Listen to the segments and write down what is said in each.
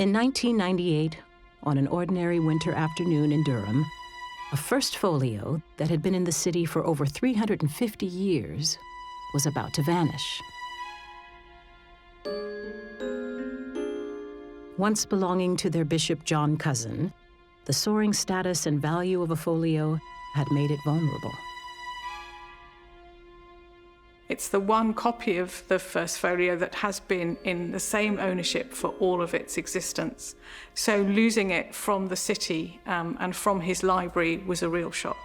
In 1998, on an ordinary winter afternoon in Durham, a first folio that had been in the city for over 350 years was about to vanish. Once belonging to their Bishop John Cousin, the soaring status and value of a folio had made it vulnerable. It's the one copy of the first folio that has been in the same ownership for all of its existence. So losing it from the city and from his library was a real shock.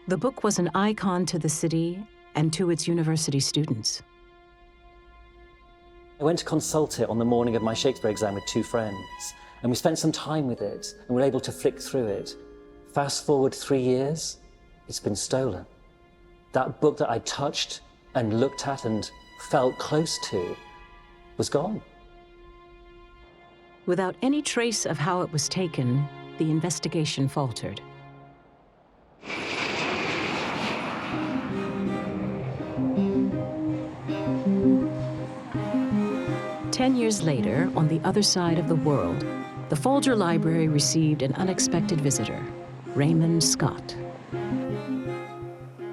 The book was an icon to the city and to its university students. I went to consult it on the morning of my Shakespeare exam with two friends, and we spent some time with it and were able to flick through it. Fast forward 3 years, it's been stolen. That book that I touched and looked at and felt close to was gone. Without any trace of how it was taken, the investigation faltered. Ten years later, on the other side of the world, the Folger Library received an unexpected visitor, Raymond Scott.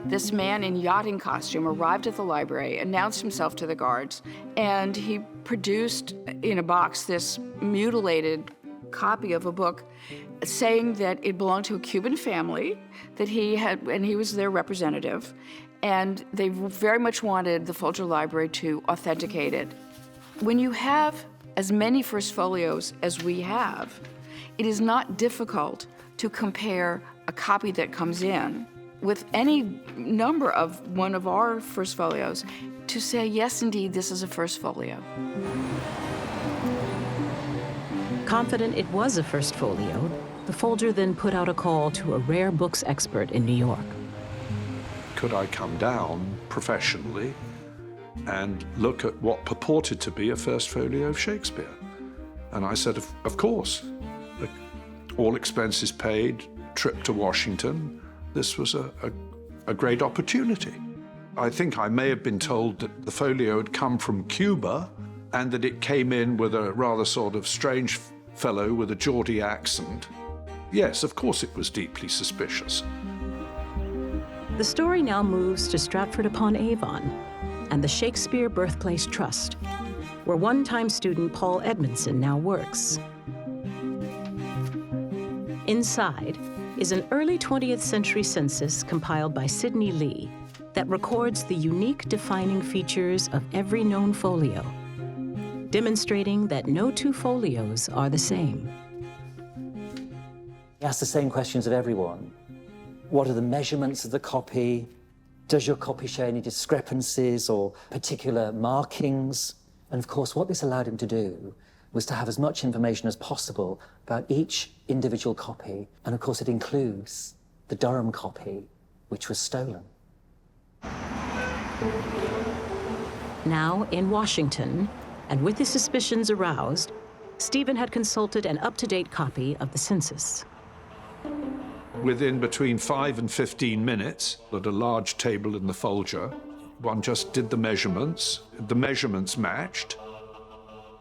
This man in yachting costume arrived at the library, announced himself to the guards, and he produced in a box this mutilated copy of a book saying that it belonged to a Cuban family, that he was their representative, and they very much wanted the Folger Library to authenticate it. When you have as many first folios as we have, it is not difficult to compare a copy that comes in with any number of one of our first folios to say, yes, indeed, this is a first folio. Confident it was a first folio, the Folger then put out a call to a rare books expert in New York. Could I come down professionally and look at what purported to be a first folio of Shakespeare? And I said, of course. All expenses paid, trip to Washington. This was a great opportunity. I think I may have been told that the folio had come from Cuba and that it came in with a rather sort of strange fellow with a Geordie accent. Yes, of course it was deeply suspicious. The story now moves to Stratford-upon-Avon and the Shakespeare Birthplace Trust, where one-time student Paul Edmondson now works. Inside is an early 20th century census compiled by Sidney Lee that records the unique defining features of every known folio, demonstrating that no two folios are the same. He asked the same questions of everyone. What are the measurements of the copy? Does your copy show any discrepancies or particular markings? And of course, what this allowed him to do was to have as much information as possible about each individual copy. And of course, it includes the Durham copy, which was stolen. Now in Washington, and with his suspicions aroused, Stephen had consulted an up-to-date copy of the census. Within between 5 and 15 minutes, at a large table in the Folger, one just did the measurements. The measurements matched.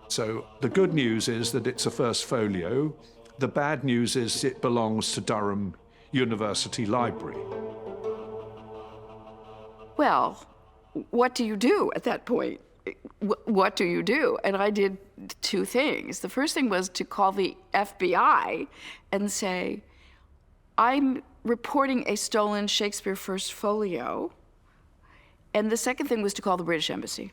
So the good news is that it's a first folio. The bad news is it belongs to Durham University Library. Well, what do you do at that point? What do you do? And I did two things. The first thing was to call the FBI and say, I'm reporting a stolen Shakespeare first folio. And the second thing was to call the British Embassy.